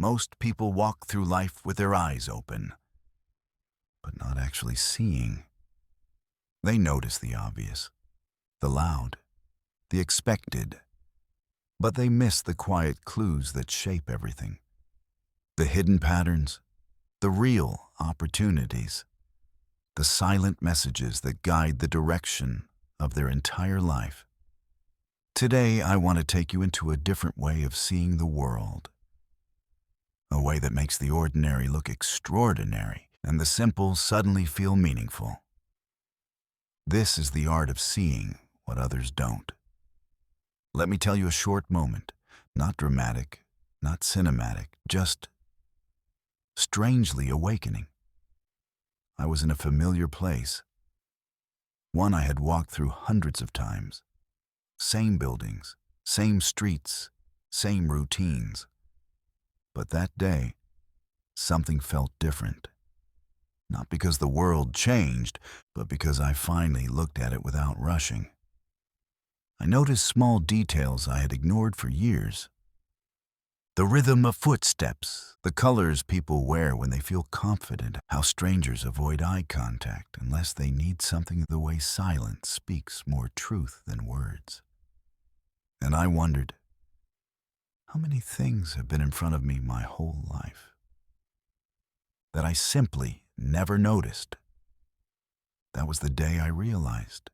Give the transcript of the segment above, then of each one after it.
Most people walk through life with their eyes open, but not actually seeing. They notice the obvious, the loud, the expected, but they miss the quiet clues that shape everything. The hidden patterns, the real opportunities, the silent messages that guide the direction of their entire life. Today, I want to take you into a different way of seeing the world. A way that makes the ordinary look extraordinary and the simple suddenly feel meaningful. This is the art of seeing what others don't. Let me tell you a short moment, not dramatic, not cinematic, just strangely awakening. I was in a familiar place, one I had walked through hundreds of times. Same buildings, same streets, same routines. But that day, something felt different. Not because the world changed, but because I finally looked at it without rushing. I noticed small details I had ignored for years. The rhythm of footsteps, the colors people wear when they feel confident, how strangers avoid eye contact unless they need something, the way silence speaks more truth than words. And I wondered, how many things have been in front of me my whole life that I simply never noticed? That was the day I realized.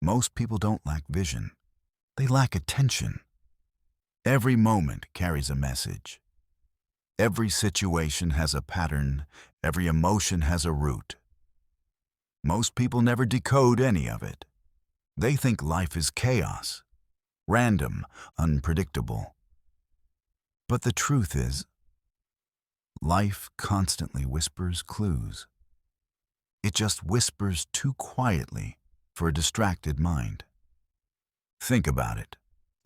Most people don't lack vision. They lack attention. Every moment carries a message. Every situation has a pattern. Every emotion has a root. Most people never decode any of it. They think life is chaos, random, unpredictable. But the truth is, life constantly whispers clues. It just whispers too quietly for a distracted mind. Think about it.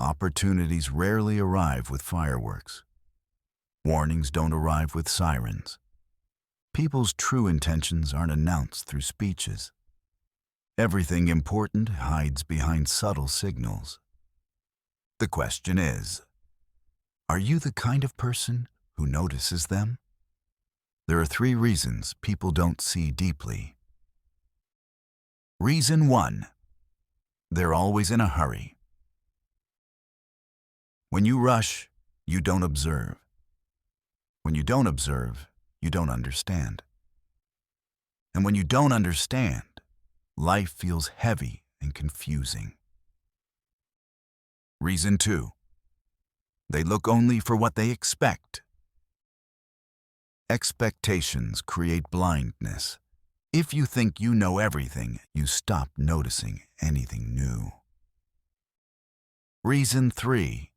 Opportunities rarely arrive with fireworks. Warnings don't arrive with sirens. People's true intentions aren't announced through speeches. Everything important hides behind subtle signals. The question is, are you the kind of person who notices them? There are 3 reasons people don't see deeply. Reason 1. They're always in a hurry. When you rush, you don't observe. When you don't observe, you don't understand. And when you don't understand, life feels heavy and confusing. Reason 2. They look only for what they expect. Expectations create blindness. If you think you know everything, you stop noticing anything new. Reason 3.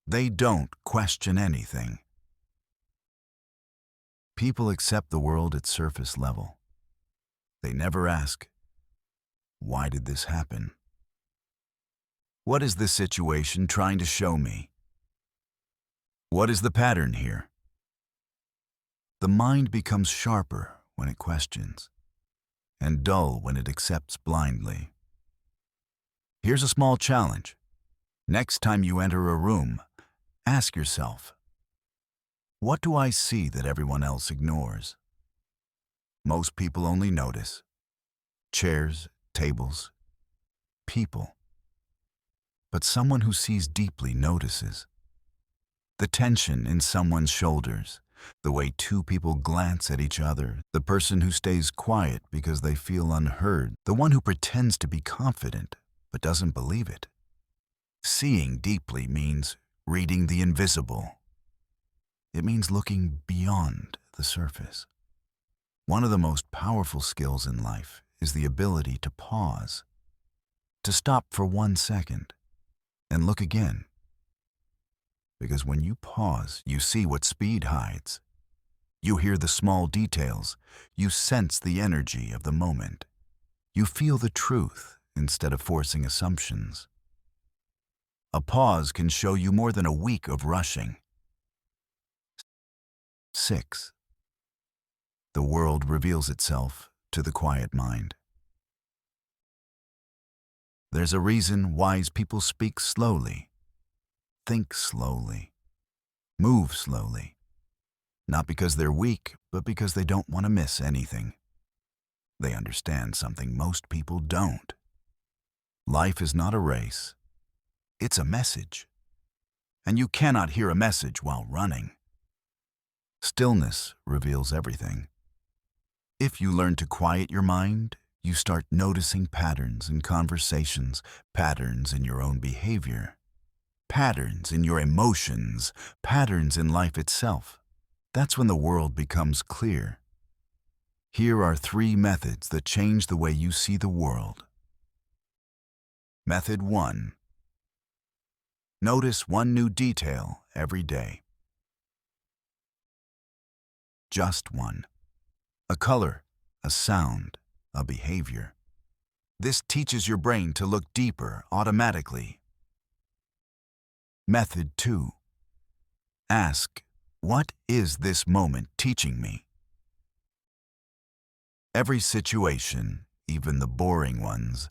They don't question anything. People accept the world at surface level. They never ask, why did this happen? What is this situation trying to show me? What is the pattern here? The mind becomes sharper when it questions, and dull when it accepts blindly. Here's a small challenge. Next time you enter a room, ask yourself, what do I see that everyone else ignores? Most people only notice chairs, tables, people. But someone who sees deeply notices the tension in someone's shoulders, the way 2 people glance at each other, the person who stays quiet because they feel unheard, the one who pretends to be confident but doesn't believe it. Seeing deeply means reading the invisible. It means looking beyond the surface. One of the most powerful skills in life is the ability to pause, to stop for 1 second, and look again. Because when you pause, you see what speed hides. You hear the small details. You sense the energy of the moment. You feel the truth instead of forcing assumptions. A pause can show you more than a week of rushing. 6. The world reveals itself to the quiet mind. There's a reason wise people speak slowly, think slowly, move slowly, not because they're weak, but because they don't want to miss anything. They understand something most people don't. Life is not a race. It's a message. And you cannot hear a message while running. Stillness reveals everything. If you learn to quiet your mind, you start noticing patterns in conversations, patterns in your own behavior, patterns in your emotions, patterns in life itself. That's when the world becomes clear. Here are 3 methods that change the way you see the world. Method 1. Notice one new detail every day. Just one. A color, a sound, a behavior. This teaches your brain to look deeper automatically. Method 2. Ask, what is this moment teaching me? Every situation, even the boring ones,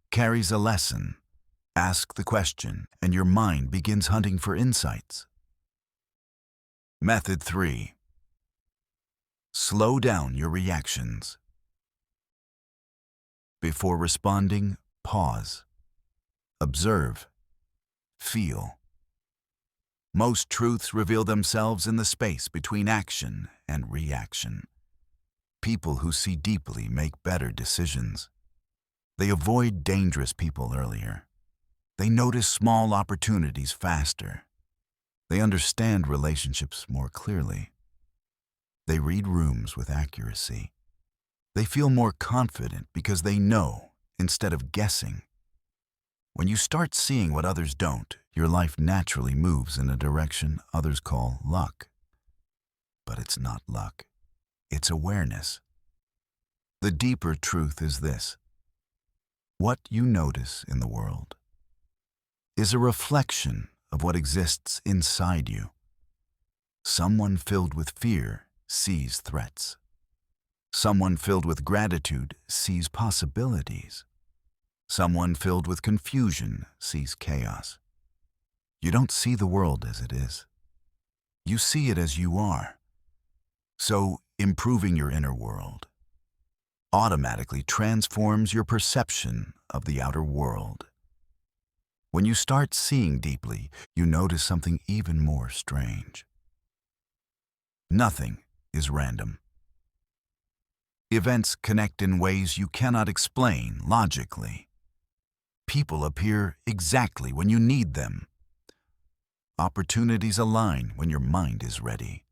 carries a lesson. Ask the question, and your mind begins hunting for insights. Method 3. Slow down your reactions. Before responding, pause. Observe. Feel. Most truths reveal themselves in the space between action and reaction. People who see deeply make better decisions. They avoid dangerous people earlier. They notice small opportunities faster. They understand relationships more clearly. They read rooms with accuracy. They feel more confident because they know instead of guessing. When you start seeing what others don't, your life naturally moves in a direction others call luck. But it's not luck. It's awareness. The deeper truth is this: what you notice in the world is a reflection of what exists inside you. Someone filled with fear sees threats. Someone filled with gratitude sees possibilities. Someone filled with confusion sees chaos. You don't see the world as it is. You see it as you are. So, improving your inner world automatically transforms your perception of the outer world. When you start seeing deeply, you notice something even more strange. Nothing is random. Events connect in ways you cannot explain logically. People appear exactly when you need them. Opportunities align when your mind is ready.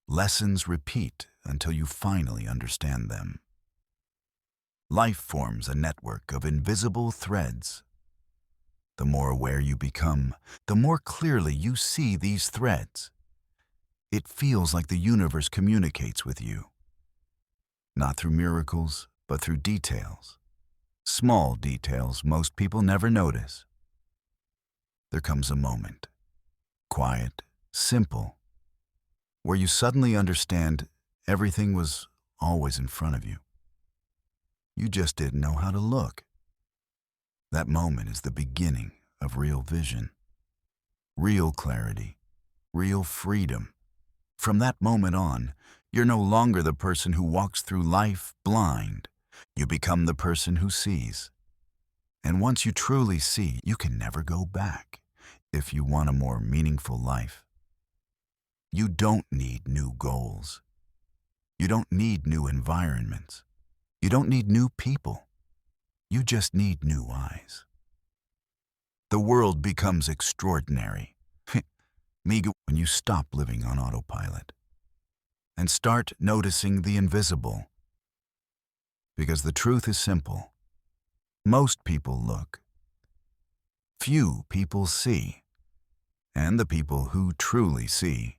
Lessons repeat until you finally understand them. Life forms a network of invisible threads. The more aware you become, the more clearly you see these threads. It feels like the universe communicates with you. Not through miracles, but through details. Small details most people never notice. There comes a moment, quiet, simple, where you suddenly understand everything was always in front of you. You just didn't know how to look. That moment is the beginning of real vision, real clarity, real freedom. From that moment on, you're no longer the person who walks through life blind. You become the person who sees. And once you truly see, you can never go back if you want a more meaningful life. You don't need new goals. You don't need new environments. You don't need new people. You just need new eyes. The world becomes extraordinary, meager, when you stop living on autopilot and start noticing the invisible. Because the truth is simple. Most people look. Few people see. And the people who truly see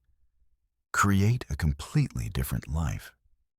create a completely different life.